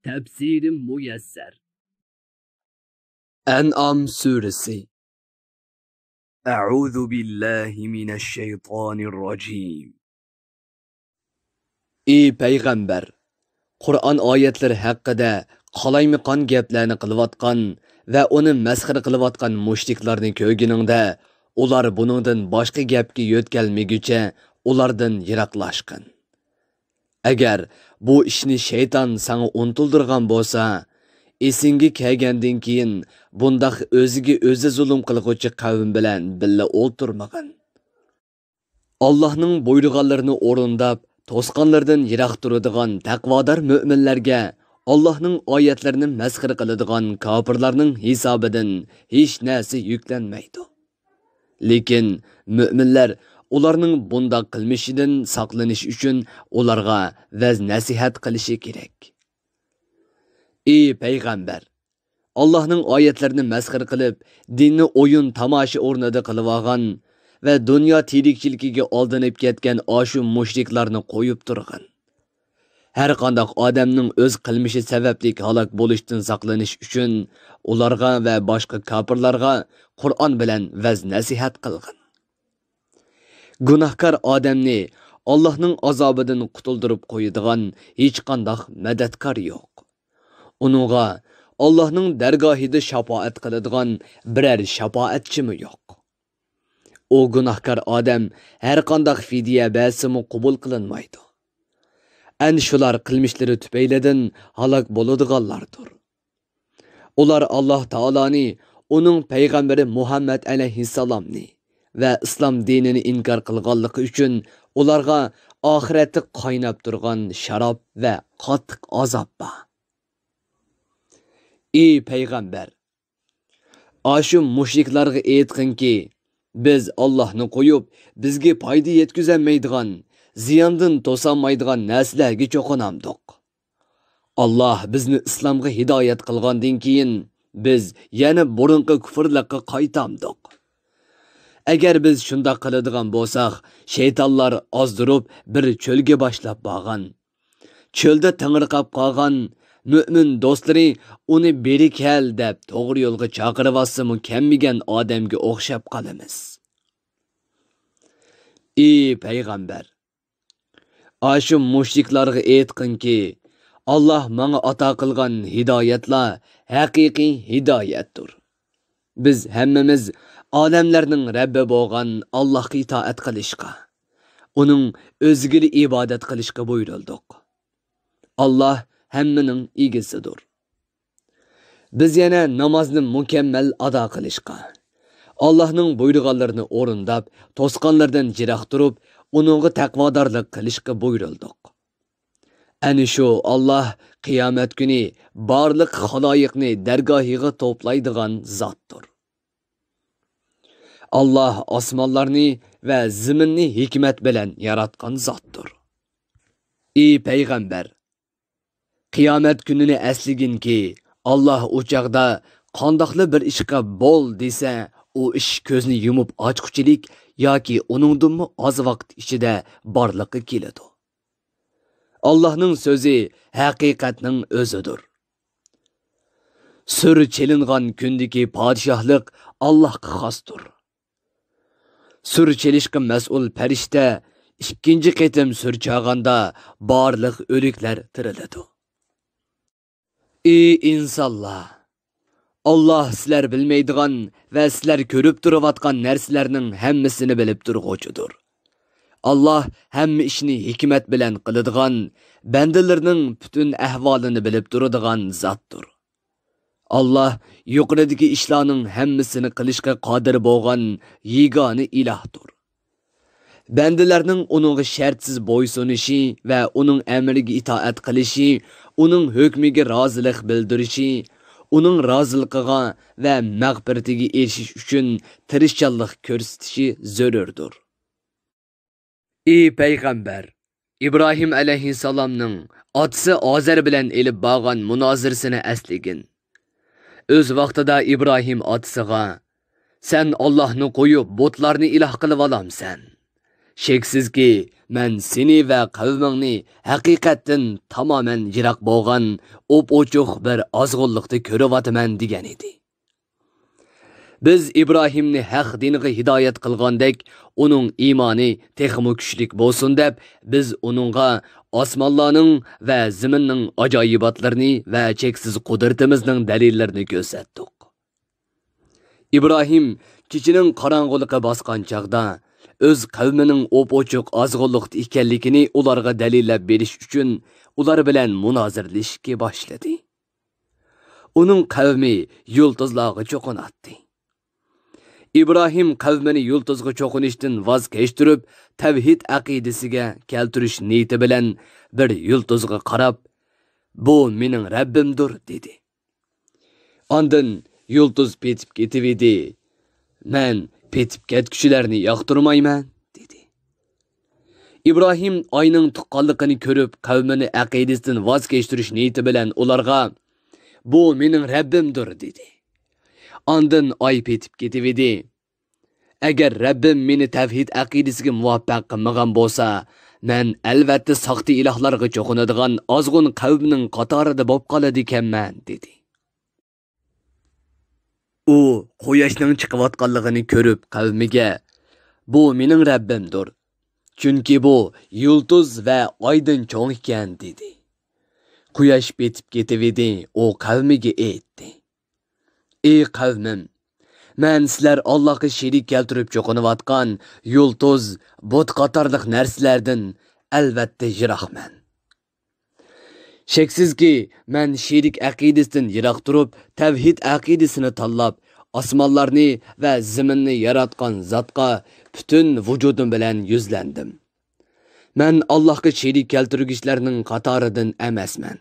Tefsiri Müyesser. En'am suresi. Euzu billahi mineşşeytanirracim. Ey Peygamber, Kur'an oyatları haqqida qalaymaqan gaplarni qilayotgan va uni masxara qilayotgan mushriklarni ko'rganingda, ular buningdan boshqa gapga yo'tkalmaguncha ulardan yiroqlashqin. Agar bu ishni shayton sana untildirgan bo'lsa, esingga kelgandan keyin bundaq o'ziga o'zi zulm qilguvchi qavm bilan billa o'ltirmag'in. Allohning buyurganlarini o'rindab, to'sqanlardan yiroq turadigan taqvodor mu'minlarga Allohning oyatlarini masxara qiladigan kofirlarning hisobidan hech narsa yuklanmaydi. Lekin mu'minlar ularning bundoq qilmishidan saqlanish uchun ularga vaz nasihat qilishi kerak. Ey Peygamber, Allohning oyatlarini masxara qilib, dinni o'yin tomosha o'rnida qilib olgan va dunyo tirikchiligiga aldanib ketgan ashu mushriklarni qo'yib turg'in. Har qanday odamning o'z qilmishi sababli halok bo'lishdan saqlanish uchun ularga va boshqa kofirlarga Qur'on bilan vaz nasihat qilgin. Gunohkor odamni Allohning azobidan qutuldirib qo'yadigan hech qanday madadkor yo'q. Uningga Allohning dargohida shafaat qiladigan biror shafaatchimi yo'q. O gunohkor odam har qanday fidya bersa-mu qabul qilinmaydi. Ana shular qilmishlari tufaylidan halok bo'ladiganlardir. Ular Alloh taoloni, uning payg'ambari Muhammad alayhissalomni va islom dinini inkor qilganligi uchun ularga oxiratda qaynab turgan sharob va qattiq azob bor. Ey payg'ambar, ashu mushriklarga aytqinki, biz Allohni qo'yib, bizga foyda yetkazolmaydigan, ziyondan to'solmaydigan narsalarga cho'qinamdiq. Alloh bizni islomga hidoyat qilgandan keyin biz yana burunqi kufrlikqa qaytamdiq. Agar biz shunda qiladigan bo'lsak, shaytonlar ozdirib bir cho'lga boshlab borgan. Cho'lda tangirqab qolgan mümin do'stlari uni beri kel deb to'g'ri yo'lga chaqirib olsa-mu kammigan odamga o'xshab qolamiz. Ey payg'ambar, ashu mushriklarga aytqinki, Alloh menga ato qilgan hidoyatlar haqiqiy hidoyatdir. Biz hammamiz olamlarning Rabbi bo'lgan Allohga itoat qilishga, uning o'ziga ibodat qilishga buyurildik. Alloh hammaning egasidir. Biz yana namozni mukammal ado qilishga, Allohning buyurganlarini o'rindab, to'sqanlardan jiroq turib, uningga taqvodorlik qilishga buyurildik. Ana shu Alloh qiyomat kuni barliq xaloyiqni dargohiga to'playdigan zotdir. Alloh osmonlarni va zaminni hikmat bilan yaratgan zotdir. Ey payg'ambar, qiyomat kunini esliginki, Alloh o'chaqda qandoqli bir ishqa bo'l desa, u ish ko'zni yumib ochquchilik yoki uningdinmi oz vaqt ichida borliqqa keladi. Allohning so'zi haqiqatning o'zidir. Sur chelingan kundagi podshohlik Allohga xosdir. Sur chelishga mas'ul farishta ikkinchi qatim sur chog'anda barliq o'liklar tiriladi. Ey insonlar, Alloh sizlar bilmaydigan va sizlar ko'rib turayotgan narsalarning hammasini bilib turg'uchidir. Alloh hamma ishni hikmat bilan qiladigan, bandalarning butun ahvolini bilib turadigan zotdir. Alloh yuqoridagi ishlarning hammasini qilishga qodir bo'lgan yegona ilohdir. Bandalarning uningga shartsiz bo'ysunishi va uning amriga itoat qilishi, uning hukmiga rozilik bildirishi, uning roziligiga va mag'firatiga erishish uchun tirishchanlik ko'rsatishi zarurdir. Ey payg'ambar, İbrahim alayhissalomning otasi Azar bilan elib borgan munozirasini esligin. O'z vaqtida İbrahim otasiga, "Sen Allohni qo'yib botlarni iloh qilib olamsan. Sheksizki, men seni va qavmingni haqiqatdan tamoman yiroq bo'lgan o'p-o'chuq bir ozg'unlikni ko'ryapman degan edi. Biz İbrahimni haq diniga hidoyat qilgandek, uning iymoni texmo kuchlik bo'lsin deb, biz uningga osmonlarning va zaminning ajoyibotlarini va cheksiz qudratimizning dalillarini ko'rsatdik. İbrahim kechining qorong'uliqqa bosgan chaqda o'z qavmining o'p-o'chuq ozg'unlikda ekanligini ularga dalillab berish uchun ular bilan munozirlashga boshladi. Uning qavmi yulduzlarga cho'qinatdi. İbrahim qavmini yulduzga cho'qinishdan voz kechtirib, tavhid aqidasiga keltirish niyati bilan bir yulduzga qarab, "Bu mening Rabbimdir" dedi. Ondan yulduz petib ketibdi. "Men petib ketkuchilarni yoqtirmayman" dedi. İbrahim oyning tuqqanligini ko'rib, qavmini aqidasidan voz kechtirish niyati bilan ularga "Bu mening Rabbimdir" dedi. Ondan oy petib ketibdi. Agar Rabbim meni tavhid aqidasiga muvaffaq qilmagan bo'lsa, men albatta soxta ilohlarga cho'qinadigan ozg'un qavmning qatorida bo'lib qoladi ekanman dedi. U quyoshning chiqayotganligini ko'rib qavmiga "Bu mening Rabbimdir. Chunki bu yulduz va oydan cho'ng ekan" dedi. Quyosh petib ketibdi. U qavmiga aytdi: "Ey qavmim, men sizlar Allohga sherik keltirib cho'qinayotgan yulduz, bot qatorliq narsalardan albatta yiroqman. Sheksizki, men sherik aqidasidan yiroq turib, tavhid aqidasini tanlab, osmonlarni va zaminni yaratgan zotga butun vujudim bilan yuzlandim. Men Allohga sherik keltirgichlarning qatoridan emasman."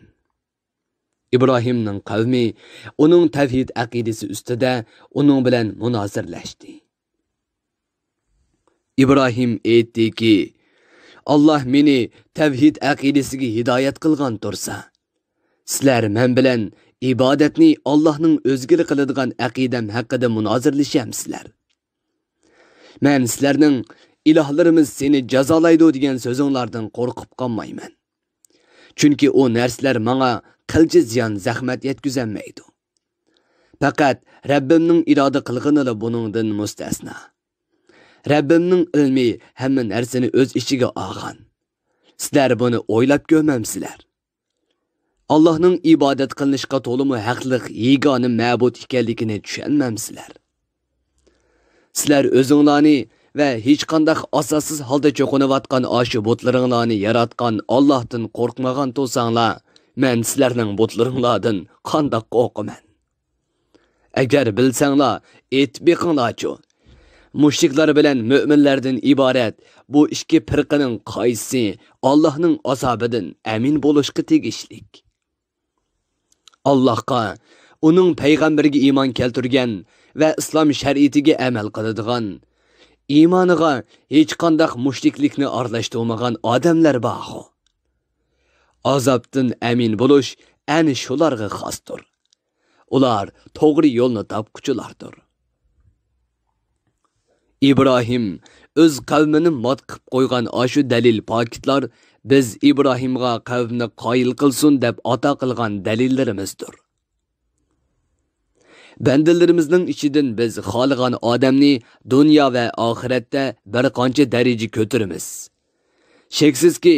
İbrahimning qavmi uning tavhid aqidasi ustida uning bilan munozirlashdi. İbrahim aytdiki, "Alloh meni tavhid aqidasiga hidoyat qilgan tursa, sizlar men bilan ibodatni Allohning o'ziga qiladigan aqidam haqida munozirlashamsizlar. Men sizlarning ilohlarimiz seni jazolaydi degan so'zinglardan qo'rqib qolmayman. Chunki o narsalar menga qilchi ziyon zahmat yetkazolmaydi. Faqat Rabbimning iroda qilganida buningdan mustasno. Rabbimning ilmi hamma narsani o'z ichiga olgan. Sizlar buni o'ylab ko'rmamsizlar. Allohning ibodat qilinishga to'limi haqliq yegona ma'bud ekanligini tushunmamsizlar. Sizlar o'zinglarni va hech qanday asossiz holda cho'qinayotgan oshu butlaringlarni yaratgan Allohdan qo'rqmagan bo'lsanglar, men sizlarning butlaringlardan qanday qo'rqaman? Agar bilsanglar, aytib beqinglarchu. Mushriklar bilan mu'minlardan iborat bu ikki firqaning qaysi Allohning azobidan amin bo'lishga tegishlik. Allohga, uning payg'ambariga iymon keltirgan va islom shariatiga amal qiladigan, iymoniga hech qanday mushriklikni aralashtirmagan odamlar bor. Azobdan amin bo'lish ani shularga xosdir. Ular to'g'ri yo'lni topquchilardir. İbrahim o'z qavmini mot qilib qo'ygan ashu dalil paketlar biz İbrahimga qavmni qoyil qilsin deb ato qilgan dalillarimizdir. Bandalarimizning ichidan biz xohlagan odamni dunyo va oxiratda bir qancha daraja ko'taramiz. Sheksizki,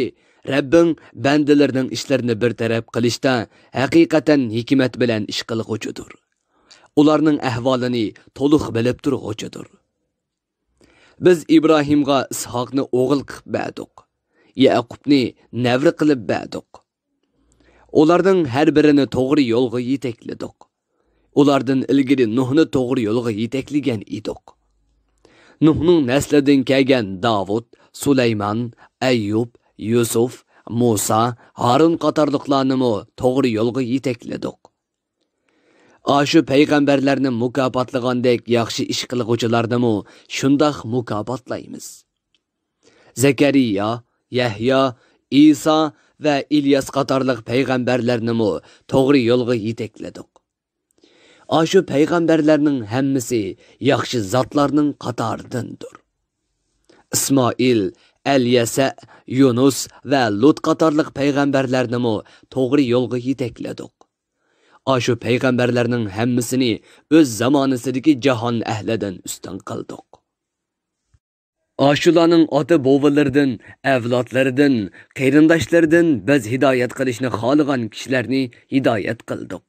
Rabbim bandalarining ishlarini bir taraf qilishda haqiqatan hikmat bilan ish qilg'uchidir. Ularning ahvolini to'liq bilib turg'uchidir. Biz İbrahimga Ishoqni o'g'il qilib berdik. Yaqubni navri qilib berdik. Ularning har birini to'g'ri yo'lga yetakladik. Ulardan ilgari Nuhni to'g'ri yo'lga yetaklagan edik. Nuhning naslidan kelgan Davud, Sulaymon, Ayyub, Yusuf, Musa, Harun qatorliqlarni to'g'ri yo'lga yetakladik. Ashu payg'ambarlarni mukofotlagandek yaxshi ish qilguvchilarni shundoq mukofotlaymiz. Zakariya, Yahyo, Isa va İlyas qatorliq payg'ambarlarni to'g'ri yo'lga yetakladik. Ashu payg'ambarlarning hammasi yaxshi zotlarning qatoridandir. İsmoil, Əlyasa, Yunus və Lut qatarlıq peyğəmbərlərini toğri yolğa yetakladik. Aşu peyğəmbərlərinin hammasini öz zamanısidagi jahon ahlidan ustun qildik. Aşularning ota bovalaridan, avlodlaridan, qarindoshlardan biz hidoyat qilishni xohlagan kishilarni hidoyat qildik.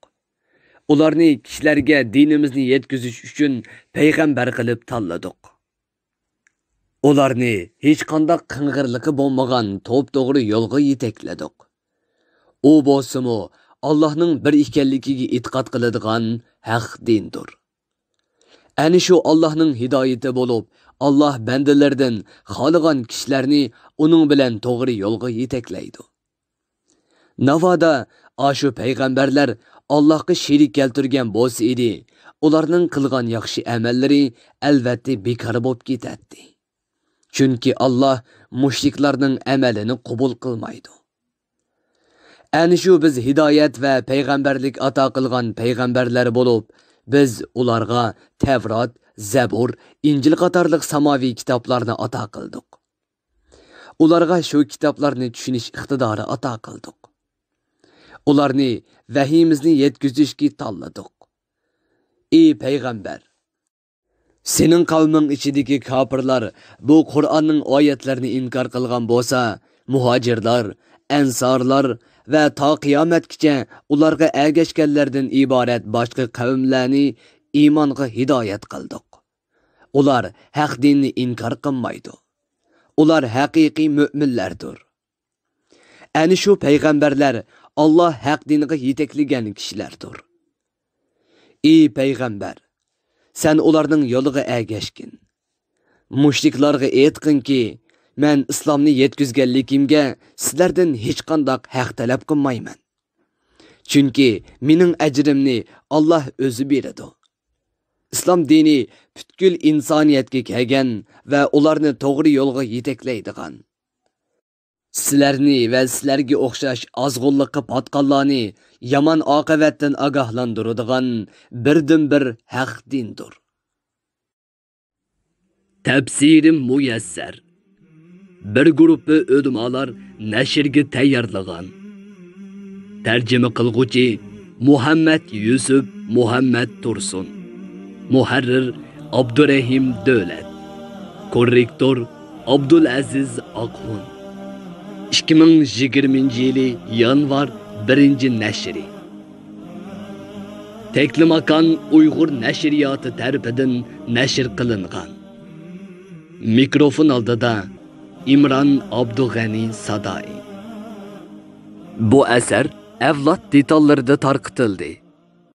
Ularni kishilarga dinimizni yetkazish uchun payg'ambar qilib tanladik. Ularni hech qanday qing'irligi bo'lmagan to'p-to'g'ri yo'lga yetakladik. U bo'lsa-mu Allah'ның bir ekanligiga e'tiqod qiladigan haq dindir. Ani shu Allah'ның hidoyati bo'lib, Allah bandalardan xohlagan kishilarni uning bilan to'g'ri yo'lga yetaklaydi. Navoda ashu payg'ambarlar Allohga sherik keltirgan bo'lsa edi, ularning qilgan yaxshi amallari albatta bekor bo'lib ketadi. Chunki Allah mushriklarning amalini qabul qilmaydi. Ani shu biz hidoyat va payg'ambarlik ato qilgan payg'ambarlar bo'lib, biz ularga Tavrat, Zabur, Injil qatorliq samoviy kitoblarni ato qildik. Ularga shu kitoblarni tushunish iqtidori ato qildik. Ularni vahiyimizni yetkazishga tanladik. Ey payg'ambar, sening qavming ichidagi kofirlar bu Qur'onning oyatlarini inkor qilgan bo'lsa, muhojirlar, ansorlar va to qiyomatgacha ularga ergashganlardan iborat boshqa qavmlarni iymonga hidoyat qildik. Ular haq dinni inkor qilmaydi. Ular haqiqiy mu'minlardir. Ani shu payg'ambarlar Allah haq diniga yetaklagan kishilardir. Ey payg'ambar, sen ularning yo'liga ergashgin. Mushriklarga aytqinki, men islomni yetkazganligimga sizlardan hech qanday haq talab qilmayman. Chunki mening ajrimni Allah o'zi beradi. Islom dini butkul insoniyatga kelgan va ularni to'g'ri yo'lga yetaklaydigan. Sizlarni va sizlarga o'xshash azg'unlikqa patqanlarni yomon oqibatdan ogohlantiradigan birdan-bir haq dindir. Tafsirim muyassar. Bir guruhi ulamolar nashrga tayyorlagan. Tarjima qilguvchi Muhammad Yusuf Muhammad Tursun. Muharrir Abdurrahim Davlat. Korrektor Abdulaziz Aqhun. 2020 yanvar 1-nashri. Teklimakan Uyg'ur nashriyoti tarafidan nashr qilingan. Mikrofon oldida İmran Abdug'ani Sadai. Bu asar avlod detallarida tarqitildi.